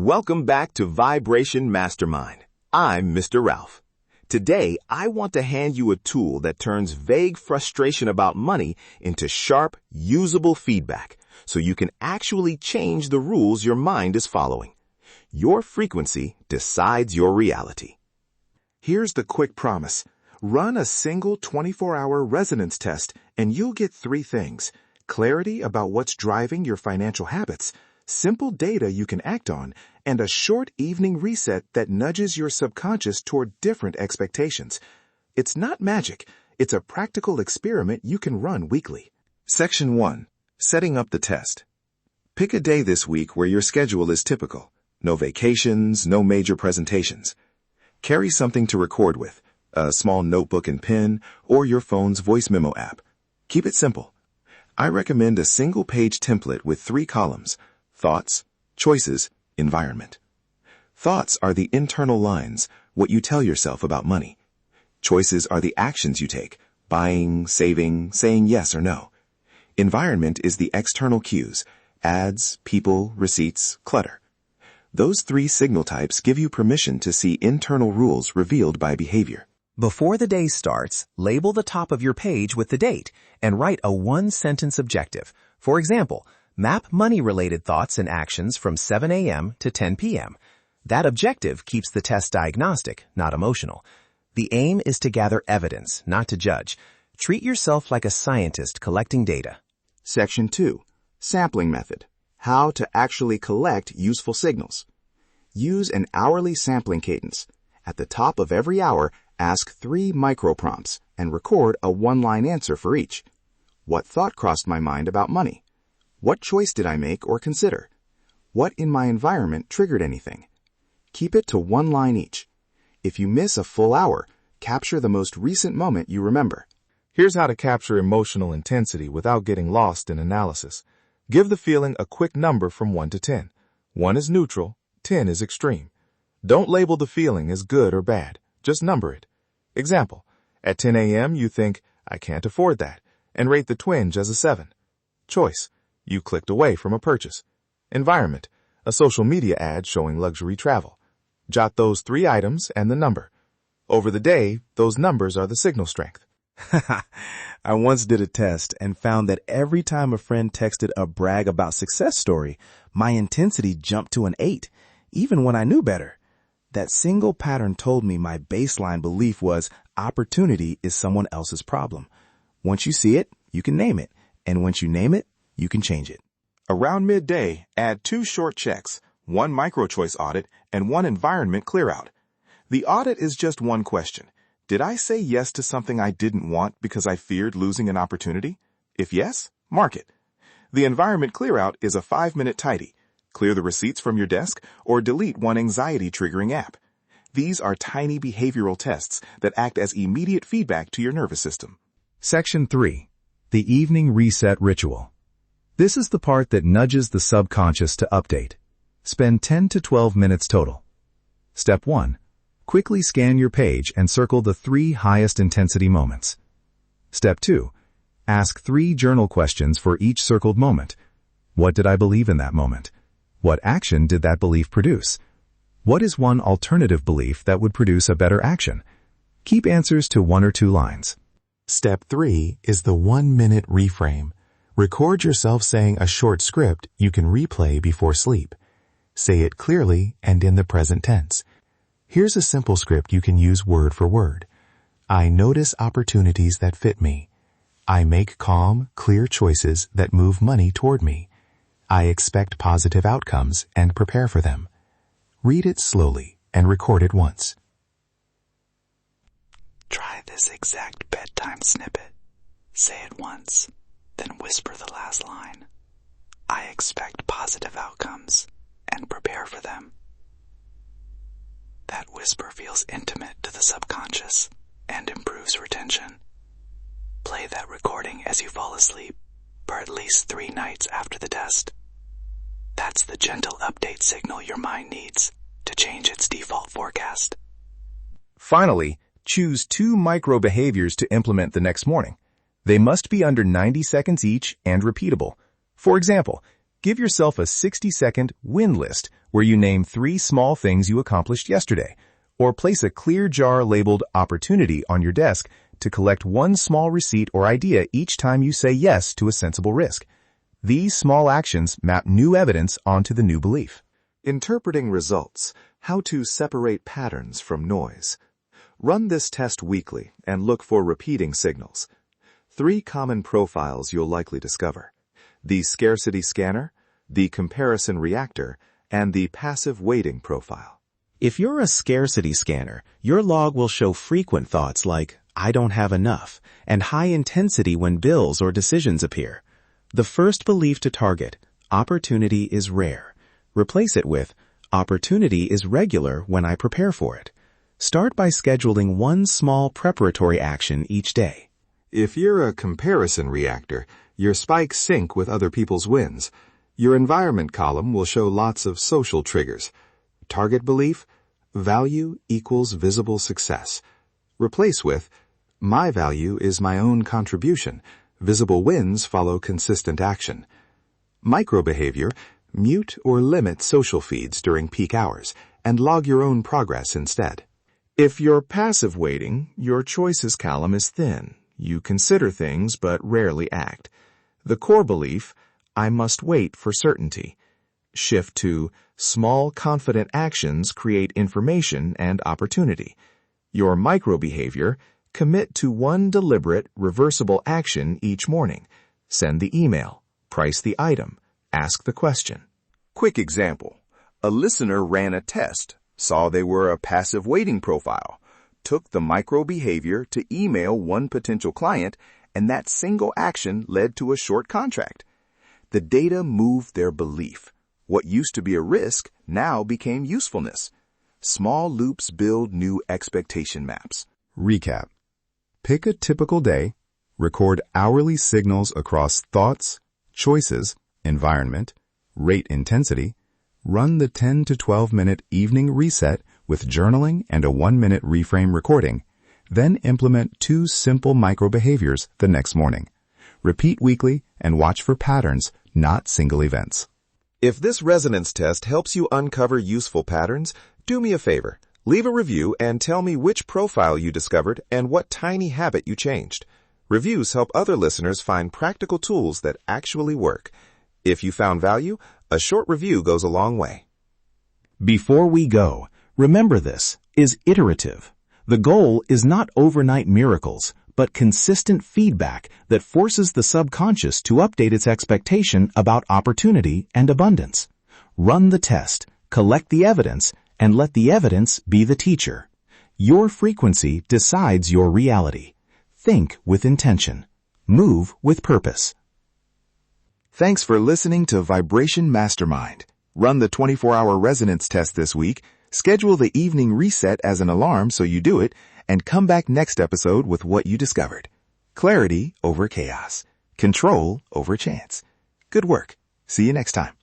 Welcome back to Vibration Mastermind. I'm Mr. Ralph. Today, I want to hand you a tool that turns vague frustration about money into sharp, usable feedback so you can actually change the rules your mind is following. Your frequency decides your reality. Here's the quick promise. Run a single 24-hour resonance test and you'll get 3 things: clarity about what's driving your financial habits, simple data you can act on, and a short evening reset that nudges your subconscious toward different expectations. It's not magic. It's a practical experiment you can run weekly. Section 1. Setting up the test. Pick a day this week where your schedule is typical. No vacations, no major presentations. Carry something to record with, a small notebook and pen, or your phone's voice memo app. Keep it simple. I recommend a single-page template with 3 columns: thoughts, choices, environment. Thoughts are the internal lines, what you tell yourself about money. Choices are the actions you take: buying, saving, saying yes or no. Environment is the external cues: ads, people, receipts, clutter. Those 3 signal types give you permission to see internal rules revealed by behavior. Before the day starts, label the top of your page with the date and write a 1-sentence objective. For example, map money-related thoughts and actions from 7 a.m. to 10 p.m. That objective keeps the test diagnostic, not emotional. The aim is to gather evidence, not to judge. Treat yourself like a scientist collecting data. Section 2. Sampling method. How to actually collect useful signals. Use an hourly sampling cadence. At the top of every hour, ask 3 micro-prompts and record a 1-line answer for each. What thought crossed my mind about money? What choice did I make or consider? What in my environment triggered anything? Keep it to 1 line each. If you miss a full hour, capture the most recent moment you remember. Here's how to capture emotional intensity without getting lost in analysis. Give the feeling a quick number from 1 to 10. 1 is neutral, 10 is extreme. Don't label the feeling as good or bad. Just number it. Example, at 10 a.m. you think, I can't afford that, and rate the twinge as a 7. Choice, you clicked away from a purchase. Environment, a social media ad showing luxury travel. Jot those 3 items and the number. Over the day, those numbers are the signal strength. I once did a test and found that every time a friend texted a brag about success story, my intensity jumped to an 8, even when I knew better. That single pattern told me my baseline belief was opportunity is someone else's problem. Once you see it, you can name it. And once you name it, you can change it. Around midday, add 2 short checks, 1 micro-choice audit, and 1 environment clear-out. The audit is just 1 question. Did I say yes to something I didn't want because I feared losing an opportunity? If yes, mark it. The environment clear-out is a 5-minute tidy. Clear the receipts from your desk or delete 1 anxiety-triggering app. These are tiny behavioral tests that act as immediate feedback to your nervous system. Section 3. The Evening Reset Ritual. This is the part that nudges the subconscious to update. Spend 10 to 12 minutes total. Step 1. Quickly scan your page and circle the 3 highest intensity moments. Step 2. Ask 3 journal questions for each circled moment. What did I believe in that moment? What action did that belief produce? What is 1 alternative belief that would produce a better action? Keep answers to 1 or 2 lines. Step 3 is the 1-minute reframe. Record yourself saying a short script you can replay before sleep. Say it clearly and in the present tense. Here's a simple script you can use word for word. I notice opportunities that fit me. I make calm, clear choices that move money toward me. I expect positive outcomes and prepare for them. Read it slowly and record it once. Try this exact bedtime snippet. Say it once, then whisper the last line. I expect positive outcomes and prepare for them. That whisper feels intimate to the subconscious and improves retention. Play that recording as you fall asleep for at least 3 nights after the test. That's the gentle update signal your mind needs to change its default forecast. Finally, choose 2 micro behaviors to implement the next morning. They must be under 90 seconds each and repeatable. For example, Give yourself a 60-second win list where you name 3 small things you accomplished yesterday, or place a clear jar labeled opportunity on your desk to collect one small receipt or idea each time you say yes to a sensible risk. These small actions map new evidence onto the new belief. Interpreting results. How to separate patterns from noise. Run this test weekly and look for repeating signals. 3 common profiles you'll likely discover: the scarcity scanner, the comparison reactor, and the passive waiting profile. If you're a scarcity scanner, your log will show frequent thoughts like, I don't have enough, and high intensity when bills or decisions appear. The first belief to target, opportunity is rare. Replace it with, opportunity is regular when I prepare for it. Start by scheduling one small preparatory action each day. If you're a comparison reactor, your spikes sync with other people's wins. Your environment column will show lots of social triggers. Target belief, value equals visible success. Replace with, my value is my own contribution. Visible wins follow consistent action. Micro behavior, mute or limit social feeds during peak hours and log your own progress instead. If you're passive waiting, your choices column is thin. You consider things but rarely act. The core belief, I must wait for certainty. Shift to small confident actions create information and opportunity. Your micro behavior, commit to one deliberate, reversible action each morning. Send the email, price the item, ask the question. Quick example. A listener ran a test, saw they were a passive waiting profile, took the micro behavior to email one potential client, and that single action led to a short contract. The data moved their belief. What used to be a risk now became usefulness. Small loops build new expectation maps. Recap. Pick a typical day, record hourly signals across thoughts, choices, environment, rate intensity, run the 10 to 12 minute evening reset with journaling and a 1-minute reframe recording, then implement 2 simple micro behaviors the next morning. Repeat weekly and watch for patterns, not single events. If this resonance test helps you uncover useful patterns, do me a favor. Leave a review and tell me which profile you discovered and what tiny habit you changed. Reviews help other listeners find practical tools that actually work. If you found value, a short review goes a long way. Before we go, remember this is iterative. The goal is not overnight miracles, but consistent feedback that forces the subconscious to update its expectation about opportunity and abundance. Run the test, collect the evidence, and let the evidence be the teacher. Your frequency decides your reality. Think with intention. Move with purpose. Thanks for listening to Vibration Mastermind. Run the 24-hour resonance test this week, schedule the evening reset as an alarm so you do it, and come back next episode with what you discovered. Clarity over chaos. Control over chance. Good work. See you next time.